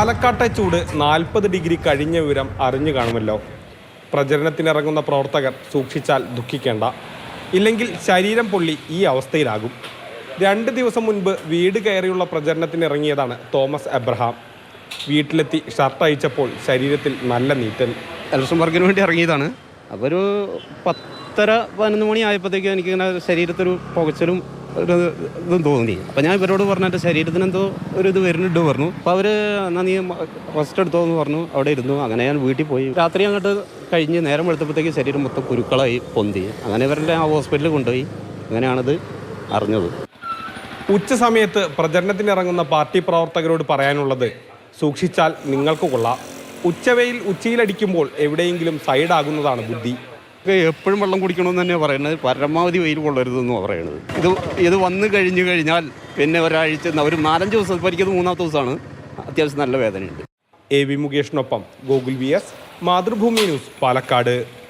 പാലക്കാട്ടെ ചൂട് 40 ഡിഗ്രി കഴിഞ്ഞ വിവരം അറിഞ്ഞു കാണുമല്ലോ. പ്രചരണത്തിനിറങ്ങുന്ന പ്രവർത്തകർ സൂക്ഷിച്ചാൽ ദുഃഖിക്കേണ്ട. ഇല്ലെങ്കിൽ ശരീരം പൊള്ളി ഈ അവസ്ഥയിലാകും. 2 ദിവസം മുൻപ് വീട് കയറിയുള്ള പ്രചരണത്തിനിറങ്ങിയതാണ് തോമസ് എബ്രഹാം. വീട്ടിലെത്തി ഷർട്ട് അയച്ചപ്പോൾ ശരീരത്തിൽ നല്ല നീറ്റൽ. ഇലക്ഷൻ വർക്കിന് വേണ്ടി ഇറങ്ങിയതാണ്. അപ്പോൾ ഒരു 10:30-11 മണി ആയപ്പോഴത്തേക്കും എനിക്കിങ്ങനെ ശരീരത്തൊരു പുകച്ചിലും ഒരു ഇതും തോന്നി. അപ്പോൾ ഞാൻ ഇവരോട് പറഞ്ഞു എൻ്റെ ശരീരത്തിന് എന്തോ ഒരു ഇത് വരുന്നുണ്ട് പറഞ്ഞു. അപ്പോൾ അവർ എന്നാൽ നീ റെസ്റ്റ് എടുത്തോ എന്ന് പറഞ്ഞു. അവിടെ ഇരുന്നു. അങ്ങനെ ഞാൻ വീട്ടിൽ പോയി. രാത്രി അങ്ങോട്ട് കഴിഞ്ഞ് നേരം വെളുത്തപ്പോഴത്തേക്ക് ശരീരം മൊത്തം കുരുക്കളായി പൊന്തി. അങ്ങനെ ഇവരുടെ ആ ഹോസ്പിറ്റലിൽ കൊണ്ടുപോയി. അങ്ങനെയാണത് അറിഞ്ഞത്. ഉച്ച സമയത്ത് പ്രചരണത്തിനിറങ്ങുന്ന പാർട്ടി പ്രവർത്തകരോട് പറയാനുള്ളത് സൂക്ഷിച്ചാൽ നിങ്ങൾക്ക് കൊള്ളാം. ഉച്ചവെയിൽ ഉച്ചയിലടിക്കുമ്പോൾ എവിടെയെങ്കിലും സൈഡാകുന്നതാണ് ബുദ്ധി. എപ്പോഴും വെള്ളം കുടിക്കണമെന്ന് തന്നെയാണ് പറയുന്നത്. പരമാവധി വെയിൽ കൊള്ളരുതെന്നാണ് പറയുന്നത്. ഇത് വന്നു കഴിഞ്ഞാൽ പിന്നെ ഒരാഴ്ച ഒരു 4-5 ദിവസം, ഇപ്പോൾ എനിക്കത് 3-ാമത്തെ ദിവസമാണ്. അത്യാവശ്യം നല്ല വേദനയുണ്ട്. AV മുകേഷിനൊപ്പം ഗോകുൽ VS, മാതൃഭൂമി ന്യൂസ്, പാലക്കാട്.